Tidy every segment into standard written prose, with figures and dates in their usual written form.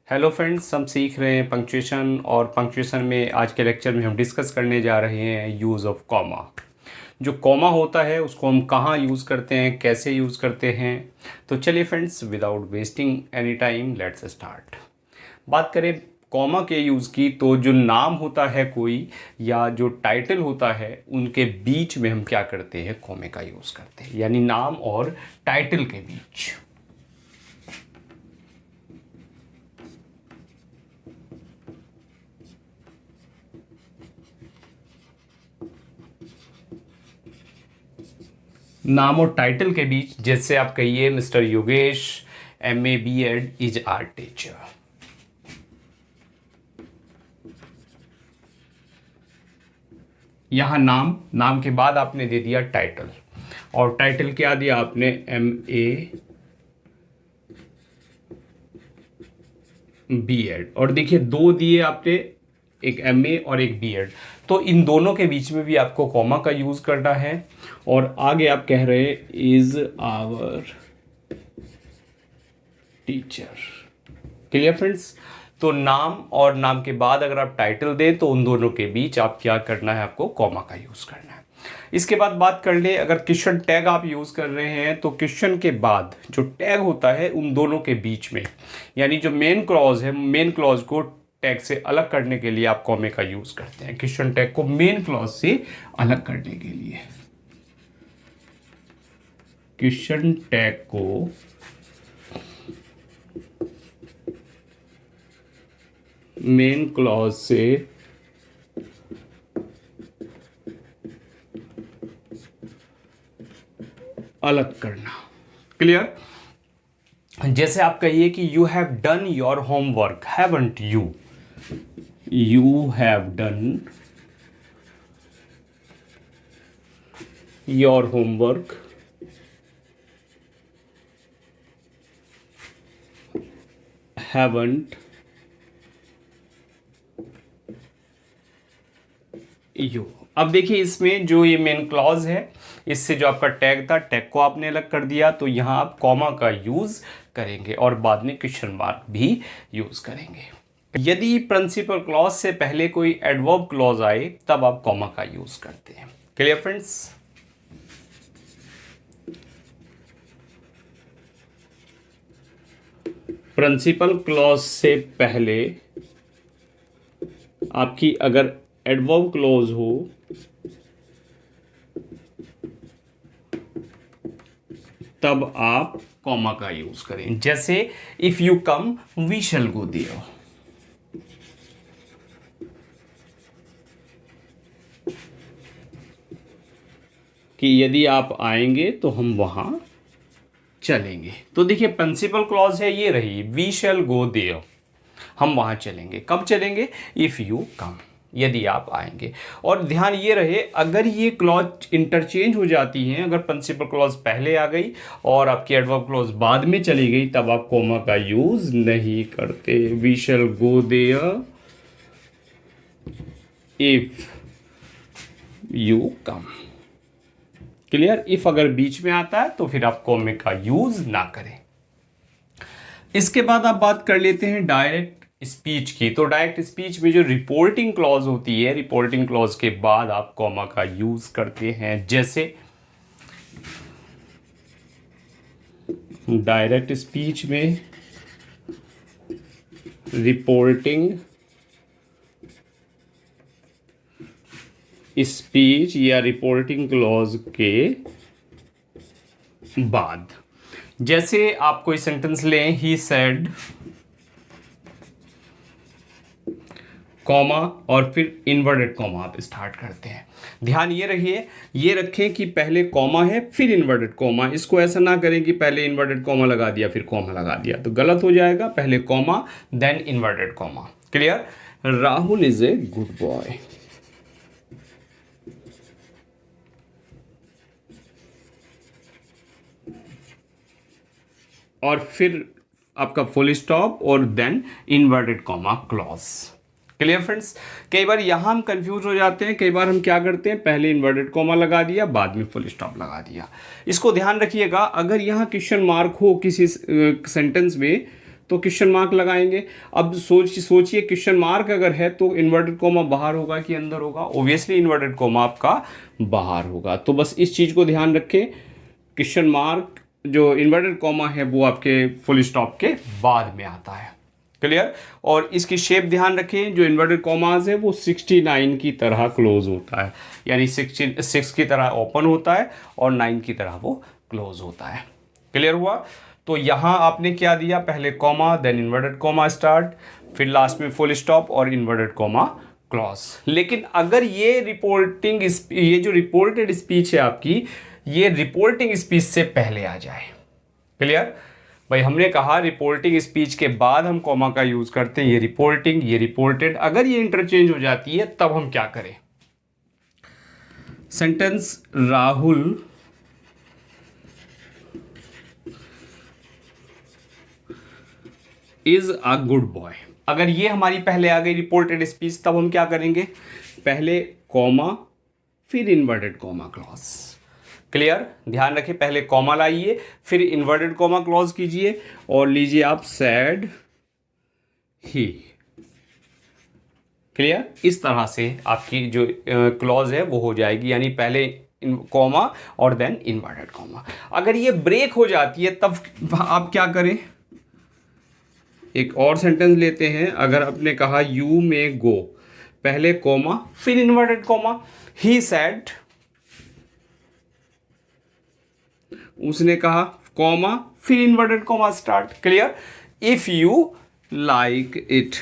Hello friends, हम सीख रहे हैं पंक्चुएशन और पंक्चुएशन में आज के लेक्चर में हम डिस्कस करने जा रहे हैं यूज़ ऑफ कॉमा। जो कॉमा होता है उसको हम कहाँ यूज़ करते हैं, कैसे यूज़ करते हैं। तो चलिए friends, without wasting any time let's start. बात करें कॉमा के यूज़ की, तो जो नाम होता है कोई या जो टाइटल होता है उनके बीच में हम क्या करते हैं, कॉमे का यूज़ करते हैं, यानी नाम और टाइटल के बीच। नाम और टाइटल के बीच, जैसे आप कहिए mister Yogesh MA B.Ed is art teacher. यहां नाम के बाद आपने दे दिया टाइटल, और टाइटल क्या दिया आपने, MA B.Ed, और देखिए दो दिए आपने, एक MA और एक B.Ed। तो इन दोनों के बीच में भी आपको कॉमा का यूज करना है। और आगे आप कह रहे is our teacher. Clear friends? तो नाम और नाम के बाद अगर आप टाइटल दें तो उन दोनों के बीच आप क्या करना है, आपको कॉमा का यूज करना है। इसके बाद बात कर ले, अगर क्वेश्चन टैग आप यूज कर रहे हैं तो क्वेश्चन के बाद जो टैग होता है उन दोनों के बीच में, यानी जो मेन क्लॉज है, मेन क्लॉज को टैग से अलग करने के लिए आप कॉमे का यूज करते हैं। क्वेश्चन टैग को मेन क्लॉज से अलग करने के लिए, क्वेश्चन टैग को मेन क्लॉज से अलग करना। क्लियर? जैसे आप कहिए कि you have done your homework, haven't you. You have done your homework, haven't you. अब देखिए इसमें जो ये मेन क्लॉज है, इससे जो आपका टैग था, टैग को आपने अलग कर दिया, तो यहां आप कॉमा का यूज करेंगे और बाद में क्वेश्चन मार्क भी यूज करेंगे। यदि प्रिंसिपल क्लॉज से पहले कोई एडवर्ब क्लॉज आए तब आप कॉमा का यूज करते हैं। Clear friends? प्रिंसिपल क्लॉज से पहले आपकी अगर एडवर्ब क्लॉज हो तब आप कॉमा का यूज करें। जैसे if you come we shall go there. कि यदि आप आएंगे तो हम वहां चलेंगे। तो देखिए प्रिंसिपल क्लॉज है, ये रही, वी शैल गो देयर, हम वहां चलेंगे। कब चलेंगे? इफ यू कम, यदि आप आएंगे। और ध्यान ये रहे, अगर ये क्लॉज इंटरचेंज हो जाती हैं, अगर प्रिंसिपल क्लॉज पहले आ गई और आपकी एडवर्ब क्लॉज बाद में चली गई, तब आप कॉमा का यूज नहीं करते। We shall go there if you come. Clear? If अगर बीच में आता है तो फिर आप कॉमे का यूज ना करें। इसके बाद आप बात कर लेते हैं डायरेक्ट स्पीच की। तो डायरेक्ट स्पीच में जो रिपोर्टिंग क्लॉज होती है, रिपोर्टिंग क्लॉज के बाद आप कॉमा का यूज करते हैं। जैसे डायरेक्ट स्पीच में रिपोर्टिंग स्पीच या रिपोर्टिंग क्लॉज के बाद, जैसे आप कोई सेंटेंस लें, ही सेड, कॉमा और फिर इन्वर्टेड कॉमा आप स्टार्ट करते हैं। ध्यान ये रखिए, ये रखें कि पहले कॉमा है फिर इन्वर्टेड कॉमा। इसको ऐसा ना करें कि पहले इन्वर्टेड कॉमा लगा दिया फिर कॉमा लगा दिया, तो गलत हो जाएगा। पहले comma then inverted comma. Clear? Rahul is a good boy. और फिर आपका फुल स्टॉप और then inverted comma clause. Clear friends? कई बार यहां हम कंफ्यूज हो जाते हैं। कई बार हम क्या करते हैं, पहले इन्वर्टेड कॉमा लगा दिया, बाद में फुल स्टॉप लगा दिया। इसको ध्यान रखिएगा। अगर यहां क्वेश्चन मार्क हो किसी सेंटेंस में तो क्वेश्चन मार्क लगाएंगे। अब सोचिए क्वेश्चन मार्क अगर है तो इन्वर्टेड कोमा बाहर होगा कि अंदर होगा? ऑब्वियसली इन्वर्टेड कोमा आपका बाहर होगा। तो बस इस चीज़ को ध्यान रखें, क्वेश्चन मार्क जो इन्वर्टेड कोमा है वो आपके फुल स्टॉप के बाद में आता है। क्लियर? और इसकी शेप ध्यान रखें, जो इन्वर्टेड कॉमास है वो 69 की तरह क्लोज होता है, यानी 66 की तरह ओपन होता है और 9 की तरह वो क्लोज होता है। क्लियर हुआ? तो यहाँ आपने क्या दिया, पहले comma, then inverted comma start, फिर लास्ट में फुल स्टॉप और इन्वर्टेड कॉमा क्लॉज। लेकिन अगर ये जो रिपोर्टेड स्पीच है आपकी, ये रिपोर्टिंग स्पीच से पहले आ जाए। क्लियर भाई? हमने कहा रिपोर्टिंग स्पीच के बाद हम कॉमा का यूज करते हैं, ये रिपोर्टिंग, ये रिपोर्टेड। अगर ये इंटरचेंज हो जाती है तब हम क्या करें? Sentence Rahul is a good boy, अगर ये हमारी पहले आ गई रिपोर्टेड स्पीच, तब हम क्या करेंगे? पहले कॉमा फिर इन्वर्टेड कॉमा क्लॉज। क्लियर? ध्यान रखें, पहले कॉमा लाइए फिर इन्वर्टेड कॉमा क्लॉज कीजिए और लीजिए आप सैड ही। क्लियर? इस तरह से आपकी जो क्लॉज है वो हो जाएगी, यानी पहले कॉमा और देन इन्वर्टेड कॉमा। अगर ये ब्रेक हो जाती है तब आप क्या करें? एक और सेंटेंस लेते हैं। अगर आपने कहा यू मे गो, पहले कॉमा फिर इन्वर्टेड कॉमा, ही सेड, उसने कहा, कॉमा फिर inverted comma start. Clear? If you like it,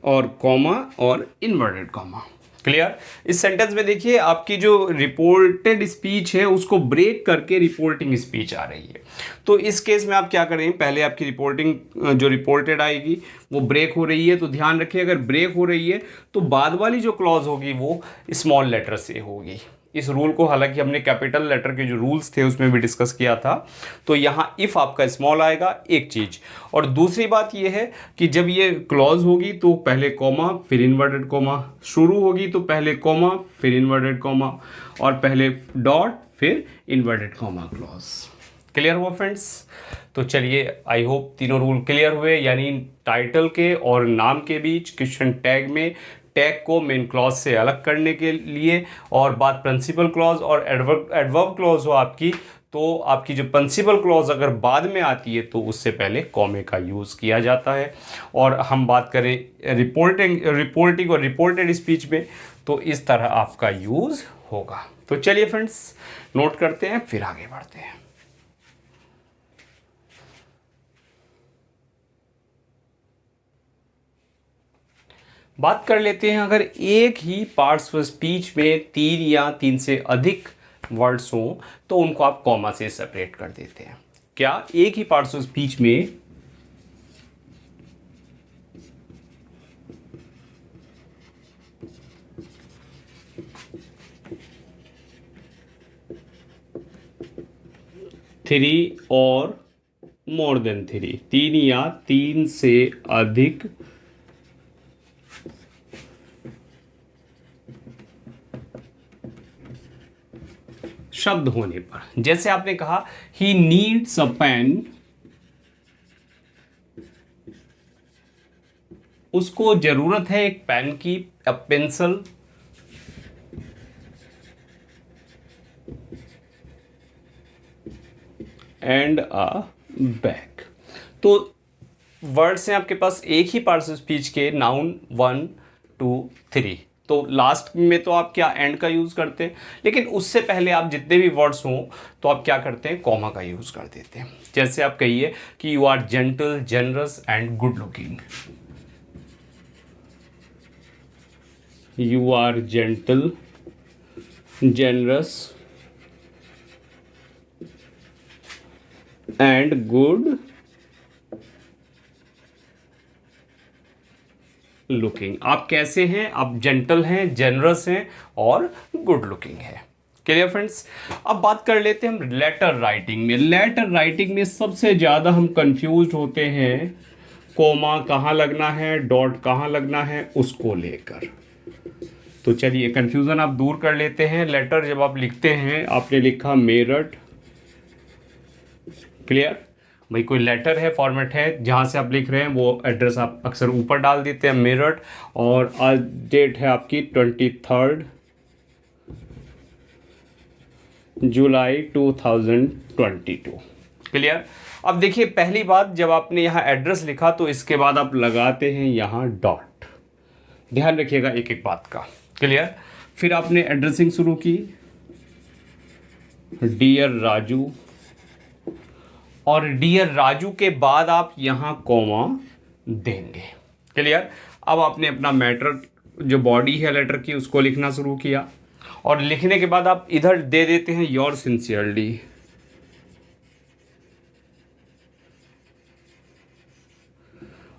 और कॉमा और इन्वर्टेड कॉमा। क्लियर? इस सेंटेंस में देखिए आपकी जो रिपोर्टेड स्पीच है उसको ब्रेक करके रिपोर्टिंग स्पीच आ रही है। तो इस केस में आप क्या करें? पहले आपकी रिपोर्टिंग जो रिपोर्टेड आएगी वो ब्रेक हो रही है, तो ध्यान रखिए अगर ब्रेक हो रही है तो बाद वाली जो क्लॉज होगी वो स्मॉल लेटर से होगी। इस रूल को हालांकि हमने कैपिटल लेटर के जो रूल्स थे उसमें भी डिस्कस किया था। तो यहाँ इफ़ आपका स्मॉल आएगा, एक चीज़। और दूसरी बात ये है कि जब ये क्लॉज होगी तो पहले कॉमा फिर इन्वर्टेड कॉमा, शुरू होगी तो पहले कॉमा फिर इन्वर्टेड कॉमा, और पहले डॉट फिर इन्वर्टेड कॉमा क्लॉज। क्लियर हुआ फ्रेंड्स? तो चलिए, आई होप तीनों रूल क्लियर हुए, यानी टाइटल के और नाम के बीच क्वेश्चन टैग में टैग को मेन क्लॉज से अलग करने के लिए, और बात प्रिंसिपल क्लॉज और एडवर्ब क्लॉज हो आपकी, तो आपकी जो प्रिंसिपल क्लॉज अगर बाद में आती है तो उससे पहले कॉमे का यूज़ किया जाता है। और हम बात करें रिपोर्टिंग और रिपोर्टेड स्पीच में, तो इस तरह आपका यूज़ होगा। तो चलिए फ्रेंड्स, नोट करते हैं फिर आगे बढ़ते हैं। बात कर लेते हैं, अगर एक ही पार्ट्स ऑफ स्पीच में 3 या 3 से अधिक वर्ड्स हों तो उनको आप कॉमा से सेपरेट कर देते हैं। क्या एक ही पार्ट्स ऑफ स्पीच में थ्री और मोर देन 3 या 3 से अधिक शब्द होने पर, जैसे आपने कहा ही नीड्स अ पेन, उसको जरूरत है एक पेन की, a pencil, and a bag. तो वर्ड्स हैं आपके पास एक ही पार्ट्स ऑफ स्पीच के, नाउन 1 2 3। तो लास्ट में तो आप क्या एंड का यूज़ करते हैं, लेकिन उससे पहले आप जितने भी वर्ड्स हों तो आप क्या करते हैं? कॉमा का यूज़ कर देते हैं। जैसे आप कहिए कि you are gentle, generous and good looking. You are gentle, generous and good looking. आप कैसे हैं? आप जेंटल हैं, जनरस हैं और गुड लुकिंग है। Clear friends? अब बात कर लेते हैं हम लेटर राइटिंग में। लेटर राइटिंग में सबसे ज़्यादा हम कंफ्यूज होते हैं, कोमा कहाँ लगना है, डॉट कहाँ लगना है, उसको लेकर। तो चलिए कंफ्यूजन आप दूर कर लेते हैं। लेटर जब आप लिखते हैं, आपने लिखा मेरठ, क्लियर? भाई कोई लेटर है, फॉर्मेट है जहाँ से आप लिख रहे हैं, वो एड्रेस आप अक्सर ऊपर डाल देते हैं मेरठ, और आज डेट है आपकी 23 जुलाई 2022। क्लियर? अब देखिए पहली बात, जब आपने यहाँ एड्रेस लिखा तो इसके बाद आप लगाते हैं यहाँ डॉट। ध्यान रखिएगा एक एक बात का। क्लियर? फिर आपने एड्रेसिंग शुरू की, डियर राजू, और डियर राजू के बाद आप यहाँ कॉमा देंगे। क्लियर? अब आपने अपना मैटर जो बॉडी है लेटर की उसको लिखना शुरू किया, और लिखने के बाद आप इधर दे देते हैं योर सिंसियरली,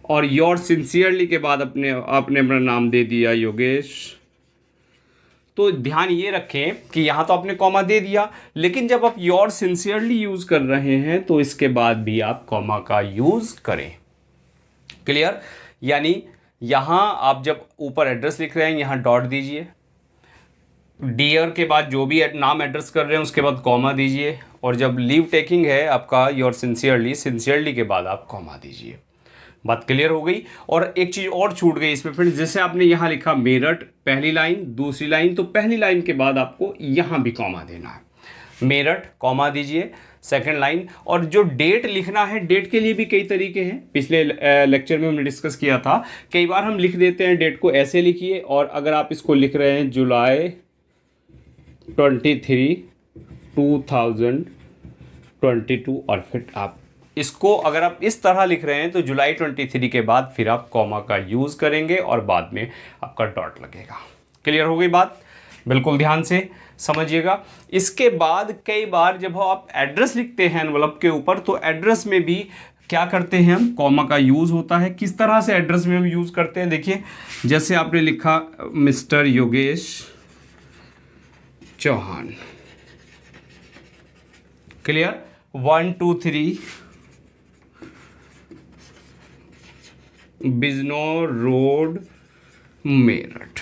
और योर सिंसियरली के बाद आपने अपना नाम दे दिया योगेश। तो ध्यान ये रखें कि यहाँ तो आपने कॉमा दे दिया, लेकिन जब आप योर सिंसियरली यूज़ कर रहे हैं तो इसके बाद भी आप कॉमा का यूज़ करें। क्लियर? यानी यहाँ आप जब ऊपर एड्रेस लिख रहे हैं यहाँ डॉट दीजिए, डियर के बाद जो भी नाम एड्रेस कर रहे हैं उसके बाद कॉमा दीजिए, और जब लीव टेकिंग है आपका योर सिंसियरली, सिंसियरली के बाद आप कॉमा दीजिए। बात क्लियर हो गई? और एक चीज़ और छूट गई इसमें फ्रेंड्स, जैसे आपने यहाँ लिखा मेरठ पहली लाइन, दूसरी लाइन, तो पहली लाइन के बाद आपको यहाँ भी कॉमा देना है, मेरठ कॉमा दीजिए, सेकंड लाइन। और जो डेट लिखना है, डेट के लिए भी कई तरीके हैं, पिछले लेक्चर में हमने डिस्कस किया था। कई बार हम लिख देते हैं डेट को ऐसे लिखिए, और अगर आप इसको लिख रहे हैं जुलाई 23 2022, और फिर आप इसको अगर आप इस तरह लिख रहे हैं तो जुलाई 23 के बाद फिर आप कॉमा का यूज़ करेंगे और बाद में आपका डॉट लगेगा। क्लियर हो गई बात? बिल्कुल ध्यान से समझिएगा। इसके बाद कई बार जब आप एड्रेस लिखते हैं एनवलप के ऊपर, तो एड्रेस में भी क्या करते हैं हम, कॉमा का यूज़ होता है। किस तरह से एड्रेस में हम यूज़ करते हैं देखिए, जैसे आपने लिखा mister Yogesh Chauhan. Clear? 1 2 3 Bijnor road Meerut,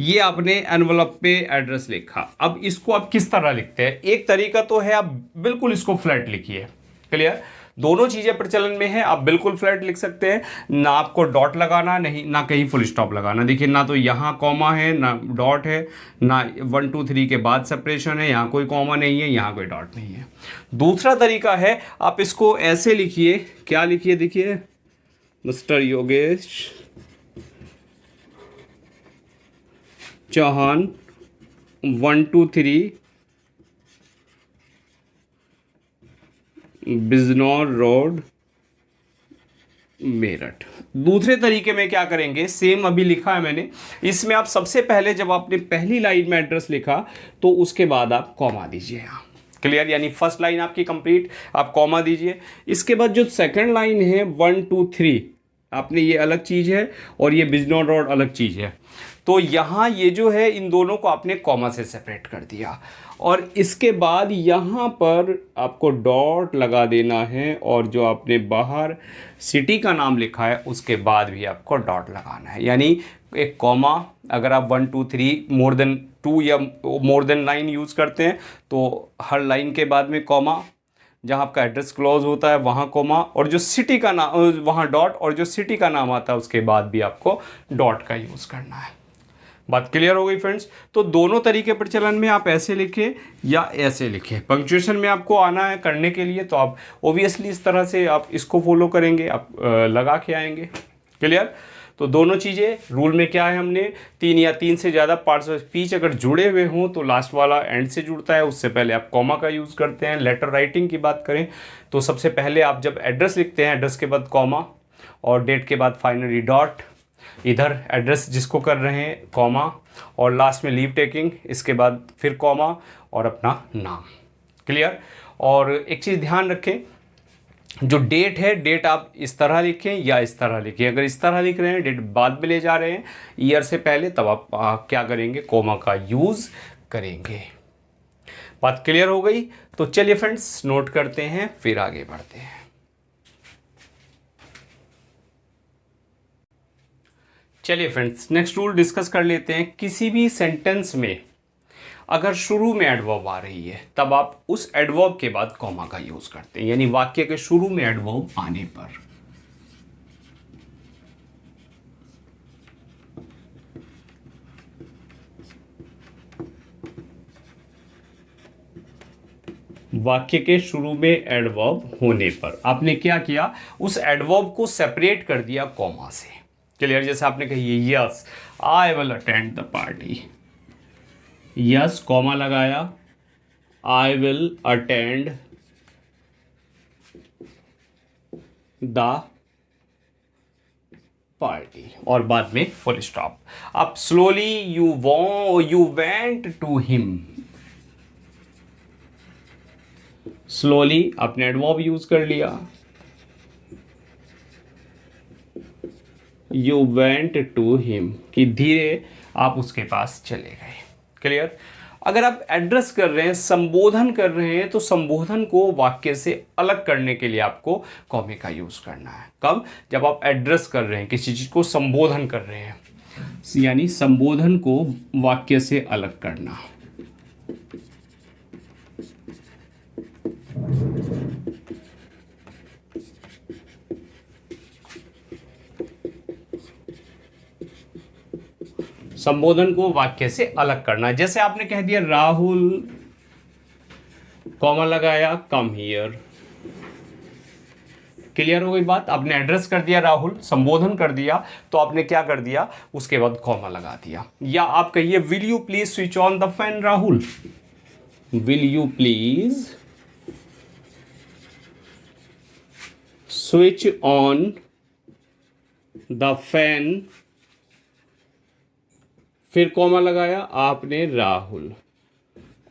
ये आपने एनवलप पे एड्रेस लिखा। अब इसको आप किस तरह लिखते हैं? एक तरीका तो है आप बिल्कुल इसको फ्लैट लिखिए। क्लियर? दोनों चीज़ें प्रचलन में है, आप बिल्कुल फ्लैट लिख सकते हैं, ना आपको डॉट लगाना, नहीं ना कहीं फुल स्टॉप लगाना। देखिए ना तो यहाँ कॉमा है ना डॉट है, ना 1 2 3 के बाद सेपरेशन है, यहाँ कोई कॉमा नहीं है, यहाँ कोई डॉट नहीं है। दूसरा तरीका है, आप इसको ऐसे लिखिए। क्या लिखिए? देखिए मिस्टर योगेश चौहान 1 2 3 बिजनौर रोड मेरठ। दूसरे तरीके में क्या करेंगे, सेम अभी लिखा है मैंने, इसमें आप सबसे पहले जब आपने पहली लाइन में एड्रेस लिखा तो उसके बाद आप कॉमा दीजिए यहाँ। क्लियर? यानी फर्स्ट लाइन आपकी कंप्लीट, आप कॉमा दीजिए। इसके बाद जो सेकंड लाइन है 1 2 3, आपने ये अलग चीज़ है और ये बिजनौर रोड अलग चीज़ है, तो यहाँ ये जो है इन दोनों को आपने कॉमा से सेपरेट कर दिया, और इसके बाद यहाँ पर आपको डॉट लगा देना है, और जो आपने बाहर सिटी का नाम लिखा है उसके बाद भी आपको डॉट लगाना है। यानी एक कॉमा, अगर आप 1 2 3 मोर देन 2 या मोर देन 9 यूज़ करते हैं तो हर लाइन के बाद में कॉमा, जहाँ आपका एड्रेस क्लोज होता है वहाँ कॉमा, और जो सिटी का नाम वहाँ डॉट, और जो सिटी का नाम आता है उसके बाद भी आपको डॉट का यूज़ करना है। बात क्लियर हो गई फ्रेंड्स? तो दोनों तरीके प्रचलन में, आप ऐसे लिखें या ऐसे लिखें। पंक्चुएशन में आपको आना है करने के लिए तो आप ओबियसली इस तरह से आप इसको फॉलो करेंगे, आप लगा के आएंगे। क्लियर? तो दोनों चीज़ें रूल में क्या है, हमने 3 या 3 से ज़्यादा पार्ट्स ऑफ स्पीच अगर जुड़े हुए हों तो लास्ट वाला एंड से जुड़ता है, उससे पहले आप कॉमा का यूज़ करते हैं। लेटर राइटिंग की बात करें तो सबसे पहले आप जब एड्रेस लिखते हैं, एड्रेस के बाद कॉमा, और डेट के बाद फाइनली डॉट, इधर एड्रेस जिसको कर रहे हैं कॉमा, और लास्ट में लीव टेकिंग, इसके बाद फिर कॉमा और अपना नाम। क्लियर? और एक चीज़ ध्यान रखें, जो डेट है, डेट आप इस तरह लिखें या इस तरह लिखें। अगर इस तरह लिख रहे हैं, डेट बाद में ले जा रहे हैं ईयर से पहले, तब आप क्या करेंगे, कॉमा का यूज़ करेंगे। बात क्लियर हो गई? तो चलिए फ्रेंड्स नोट करते हैं फिर आगे बढ़ते हैं। चलिए फ्रेंड्स नेक्स्ट रूल डिस्कस कर लेते हैं। किसी भी सेंटेंस में अगर शुरू में एडवर्ब आ रही है तब आप उस एडवर्ब के बाद कॉमा का यूज करते हैं, यानी वाक्य के शुरू में एडवर्ब आने पर। वाक्य के शुरू में एडवर्ब होने पर आपने क्या किया, उस एडवर्ब को सेपरेट कर दिया कॉमा से। क्लियर? जैसे आपने कही yes I will attend the party, yes comma लगाया, I will attend the party और बाद में फुल स्टॉप। अब slowly you went to him, slowly आपने एडवर्ब यूज कर लिया, यू वेंट टू हिम कि धीरे आप उसके पास चले गए। क्लियर? अगर आप एड्रेस कर रहे हैं, संबोधन कर रहे हैं, तो संबोधन को वाक्य से अलग करने के लिए आपको कॉमे का यूज करना है। कब? जब आप एड्रेस कर रहे हैं, किसी चीज को संबोधन कर रहे हैं, यानी संबोधन को वाक्य से अलग करना। संबोधन को वाक्य से अलग करना। जैसे आपने कह दिया राहुल कॉमा लगाया कम हियर। क्लियर हो गई बात? आपने एड्रेस कर दिया राहुल, संबोधन कर दिया, तो आपने क्या कर दिया, उसके बाद कॉमा लगा दिया। या आप कहिए will you please switch on the fan Rahul, will you please switch on the fan, फिर कॉमा लगाया आपने राहुल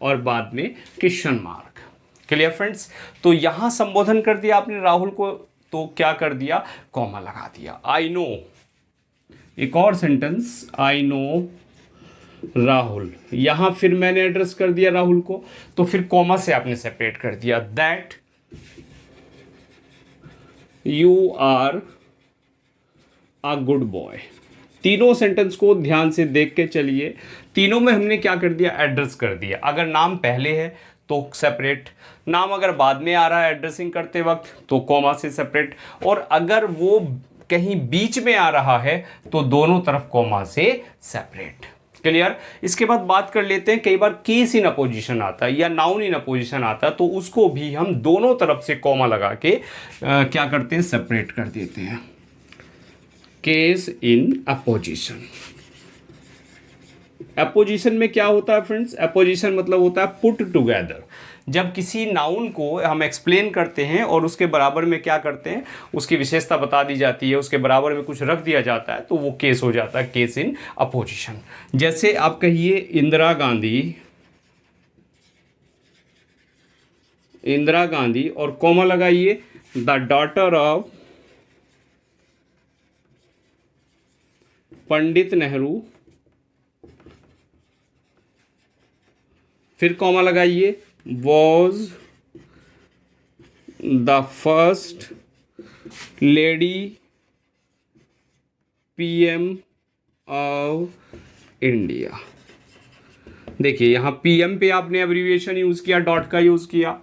और बाद में क्वेश्चन मार्क। Clear friends? तो यहां संबोधन कर दिया आपने राहुल को, तो क्या कर दिया, कॉमा लगा दिया। आई नो, एक और सेंटेंस, आई नो राहुल, यहां फिर मैंने एड्रेस कर दिया राहुल को, तो फिर कॉमा से आपने सेपरेट कर दिया। That you are a good boy. तीनों सेंटेंस को ध्यान से देख के चलिए। तीनों में हमने क्या कर दिया, एड्रेस कर दिया। अगर नाम पहले है तो सेपरेट, नाम अगर बाद में आ रहा है एड्रेसिंग करते वक्त तो कॉमा से सेपरेट, और अगर वो कहीं बीच में आ रहा है तो दोनों तरफ कॉमा से सेपरेट। क्लियर? इसके बाद बात कर लेते हैं, कई बार केस इन अपोजिशन आता है या नाउन इन अपोजिशन आता है, तो उसको भी हम दोनों तरफ से कॉमा लगा के क्या करते हैं, सेपरेट कर देते हैं। Case in opposition. अपोजिशन में क्या होता है फ्रेंड्स? अपोजिशन मतलब होता है पुट टुगेदर। जब किसी नाउन को हम एक्सप्लेन करते हैं और उसके बराबर में क्या करते हैं, उसकी विशेषता बता दी जाती है, उसके बराबर में कुछ रख दिया जाता है, तो वो केस हो जाता है, केस इन अपोजिशन। जैसे आप कहिए इंदिरा गांधी, इंदिरा गांधी और कॉमा लगाइए the daughter of Pandit Nehru, फिर कॉमा लगाइए was the first lady PM of India. देखिए यहां पीएम पे आपने एब्रीविएशन यूज किया, डॉट का यूज किया,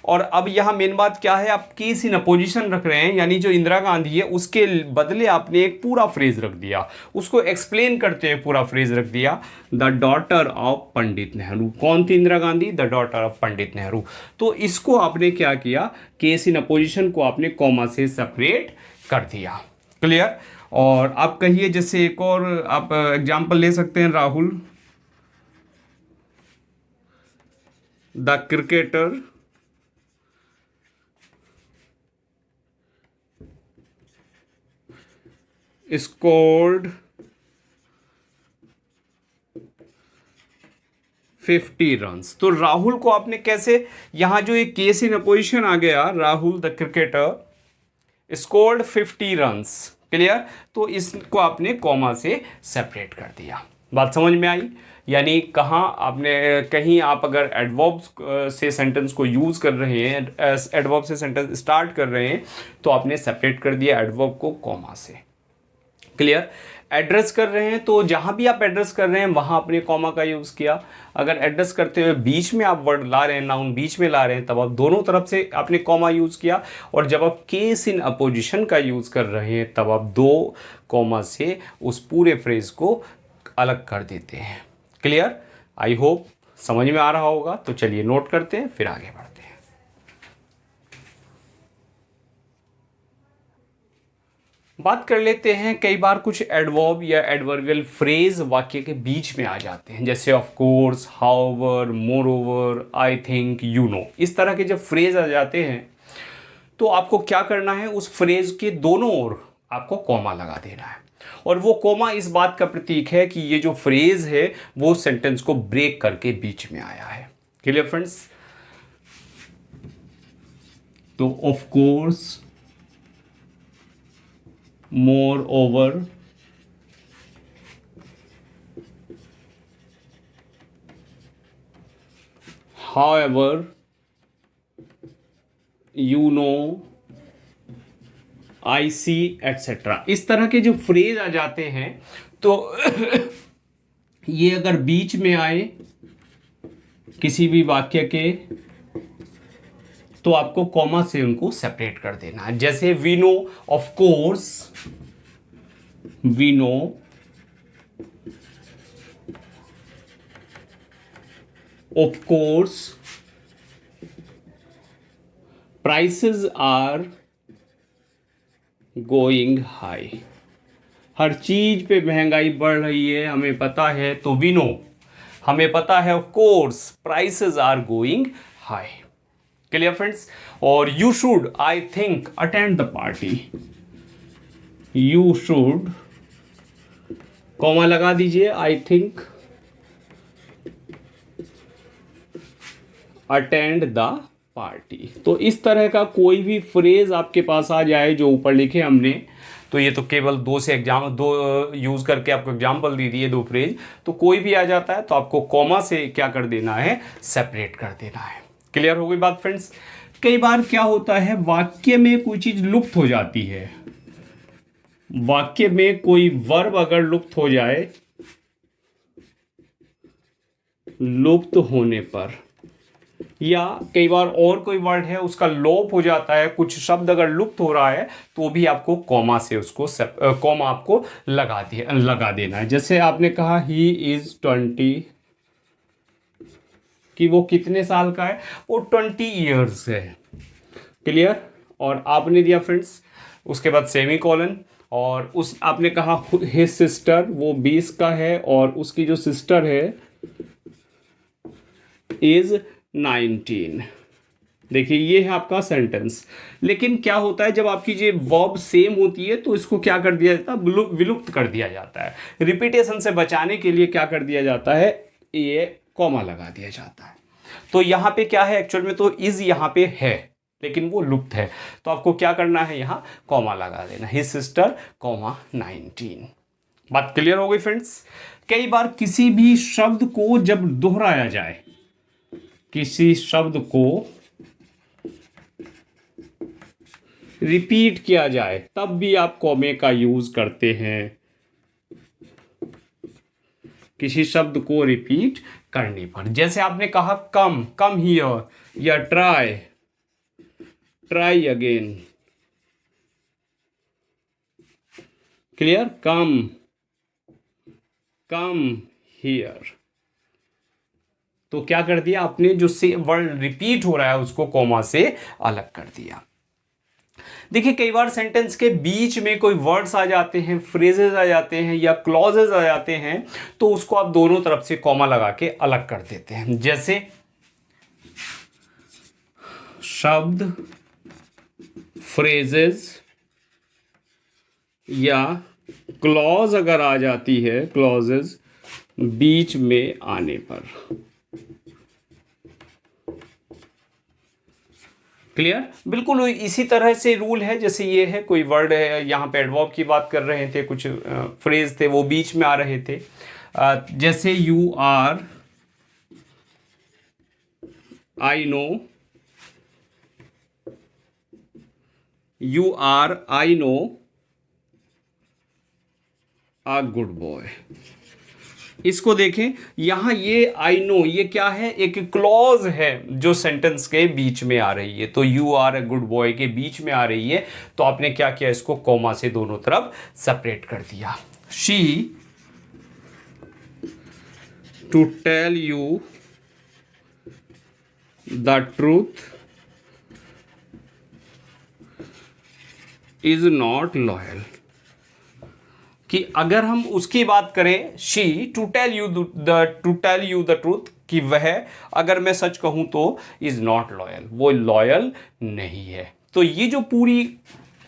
और अब यहाँ मेन बात क्या है, आप केस इन अपोजिशन रख रहे हैं, यानी जो इंदिरा गांधी है उसके बदले आपने एक पूरा फ्रेज रख दिया, उसको एक्सप्लेन करते हुए पूरा फ्रेज रख दिया, the daughter of Pandit Nehru. कौन थी Indira Gandhi? The daughter of Pandit Nehru. तो इसको आपने क्या किया, केस इन अपोजिशन को आपने कॉमा से सेपरेट कर दिया। क्लियर? और आप कहिए, जैसे एक और आप एग्जाम्पल ले सकते हैं, Rahul the cricketer scored 50 runs. तो राहुल को आपने कैसे, यहां जो एक केस इन अपोजिशन आ गया, Rahul the cricketer scored 50 runs. Clear? तो इसको आपने कॉमा से सेपरेट कर दिया। बात समझ में आई? यानी कहाँ आपने, कहीं आप अगर एडवर्ब्स से सेंटेंस को यूज़ कर रहे हैं, एडवर्ब से सेंटेंस स्टार्ट कर रहे हैं, तो आपने सेपरेट कर दिया एडवर्ब को कॉमा से। क्लियर? एड्रेस कर रहे हैं तो जहाँ भी आप एड्रेस कर रहे हैं वहाँ अपने कॉमा का यूज़ किया। अगर एड्रेस करते हुए बीच में आप वर्ड ला रहे हैं, नाउन बीच में ला रहे हैं, तब आप दोनों तरफ से आपने कॉमा यूज़ किया। और जब आप केस इन अपोजिशन का यूज़ कर रहे हैं तब आप दो कॉमा से उस पूरे फ्रेज को अलग कर देते हैं। क्लियर? आई होप समझ में आ रहा होगा। तो चलिए नोट करते हैं, फिर आगे बढ़ते हैं। बात कर लेते हैं, कई बार कुछ एडवर्ब या एडवर्बियल फ्रेज वाक्य के बीच में आ जाते हैं, जैसे of course, however, moreover, I think, you know. इस तरह के जब फ्रेज आ जाते हैं तो आपको क्या करना है, उस फ्रेज के दोनों ओर आपको कॉमा लगा देना है। और वो कॉमा इस बात का प्रतीक है कि ये जो फ्रेज है वो सेंटेंस को ब्रेक करके बीच में आया है। Clear friends? तो of course, moreover, however, you know, I see, etc. इस तरह के जो फ्रेज आ जाते हैं तो ये अगर बीच में आए किसी भी वाक्य के तो आपको कॉमा से उनको सेपरेट कर देना है। जैसे we know, of course, we know, of course, prices are going high. हर चीज पे महंगाई बढ़ रही है, हमें पता है। तो वी नो, हमें पता है। Of course, prices are going high. Clear friends? और you should, I think, attend the party. You should, comma लगा दीजिए, I think, attend the party. तो इस तरह का कोई भी फ्रेज आपके पास आ जाए जो ऊपर लिखे हमने, तो ये तो केवल दो यूज करके आपको एग्जाम्पल दे दिए, दो फ्रेज। तो कोई भी आ जाता है तो आपको कॉमा से क्या कर देना है, सेपरेट कर देना है। क्लियर हो गई बात फ्रेंड्स? कई बार क्या होता है, वाक्य में कोई चीज लुप्त हो जाती है। वाक्य में कोई वर्ब अगर लुप्त हो जाए, लुप्त होने पर, या कई बार और कोई वर्ड है उसका लोप हो जाता है, कुछ शब्द अगर लुप्त हो रहा है तो भी आपको कॉमा से उसको कॉमा आपको लगा देना है। जैसे आपने कहा ही इज 20, कि वो कितने साल का है, वो 20 ईयर्स है। क्लियर? और आपने दिया फ्रेंड्स उसके बाद सेमी कॉलन, और उस आपने कहा हिज सिस्टर, वो 20 का है और उसकी जो सिस्टर है इज 19। देखिए ये है आपका सेंटेंस। लेकिन क्या होता है, जब आपकी ये वर्ब सेम होती है तो इसको क्या कर दिया जाता है, विलुप्त कर दिया जाता है। रिपीटेशन से बचाने के लिए क्या कर दिया जाता है, ये कॉमा लगा दिया जाता है। तो यहाँ पे क्या है, एक्चुअल में तो इज यहाँ पे है लेकिन वो लुप्त है, तो आपको क्या करना है, यहाँ कॉमा लगा देना, हिज सिस्टर, कॉमा 19। बात क्लियर हो गई फ्रेंड्स? कई बार किसी भी शब्द को जब दोहराया जाए, किसी शब्द को रिपीट किया जाए, तब भी आप कॉमे का यूज करते हैं। किसी शब्द को रिपीट करने पर, जैसे आपने कहा कम, कम हियर, या try, try again. Clear? Come, come here. तो क्या कर दिया आपने, जो से वर्ड रिपीट हो रहा है उसको कॉमा से अलग कर दिया। देखिए कई बार सेंटेंस के बीच में कोई वर्ड्स आ जाते हैं, फ्रेजेस आ जाते हैं या क्लॉजेस आ जाते हैं, तो उसको आप दोनों तरफ से कॉमा लगा के अलग कर देते हैं। जैसे शब्द, फ्रेजेस या क्लॉज अगर आ जाती है, क्लॉजेस बीच में आने पर। क्लियर? बिल्कुल इसी तरह से रूल है। जैसे ये है, कोई वर्ड है, यहाँ पे एडवर्ब की बात कर रहे थे, कुछ फ्रेज थे वो बीच में आ रहे थे। जैसे you are, I know, you are, I know, a good boy. इसको देखें यहाँ, ये आई नो, ये क्या है, एक क्लॉज है जो सेंटेंस के बीच में आ रही है। तो you are a good boy के बीच में आ रही है, तो आपने क्या किया, इसको कॉमा से दोनों तरफ सेपरेट कर दिया। She to tell you the truth is not loyal. कि अगर हम उसकी बात करें, she to tell you the truth, कि वह, अगर मैं सच कहूं तो, इज नॉट लॉयल, वो लॉयल नहीं है। तो ये जो पूरी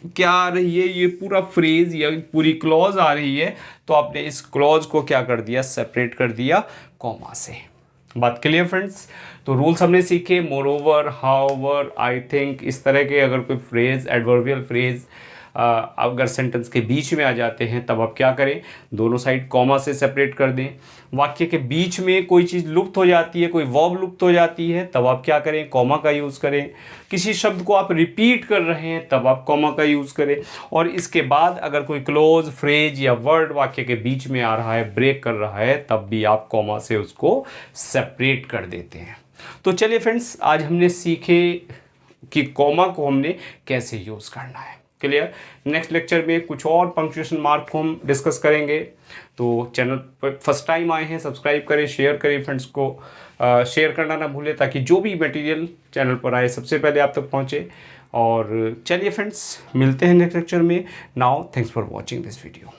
क्या आ रही है, ये पूरा फ्रेज या पूरी क्लॉज आ रही है, तो आपने इस क्लॉज को क्या कर दिया, सेपरेट कर दिया कॉमा से। बात क्लियर फ्रेंड्स? तो रूल्स हमने सीखे, more over, however, I think, इस तरह के अगर कोई फ्रेज, एडवर्बियल फ्रेज अगर सेंटेंस के बीच में आ जाते हैं, तब आप क्या करें, दोनों साइड कॉमा से सेपरेट कर दें। वाक्य के बीच में कोई चीज़ लुप्त हो जाती है, कोई वर्ब लुप्त हो जाती है, तब आप क्या करें, कॉमा का यूज़ करें। किसी शब्द को आप रिपीट कर रहे हैं, तब आप कॉमा का यूज़ करें। और इसके बाद अगर कोई क्लोज, फ्रेज या वर्ड वाक्य के बीच में आ रहा है, ब्रेक कर रहा है, तब भी आप कॉमा से उसको सेपरेट कर देते हैं। तो चलिए फ्रेंड्स, आज हमने सीखे कि कॉमा को हमने कैसे यूज़ करना है। क्लियर? नेक्स्ट लेक्चर में कुछ और पंक्चुएशन मार्क को हम डिस्कस करेंगे। तो चैनल पर फर्स्ट टाइम आए हैं, सब्सक्राइब करें, शेयर करें, फ्रेंड्स को शेयर करना ना भूलें, ताकि जो भी मटेरियल चैनल पर आए सबसे पहले आप तक पहुंचे। और चलिए फ्रेंड्स, मिलते हैं नेक्स्ट लेक्चर में। Now thanks for watching this video.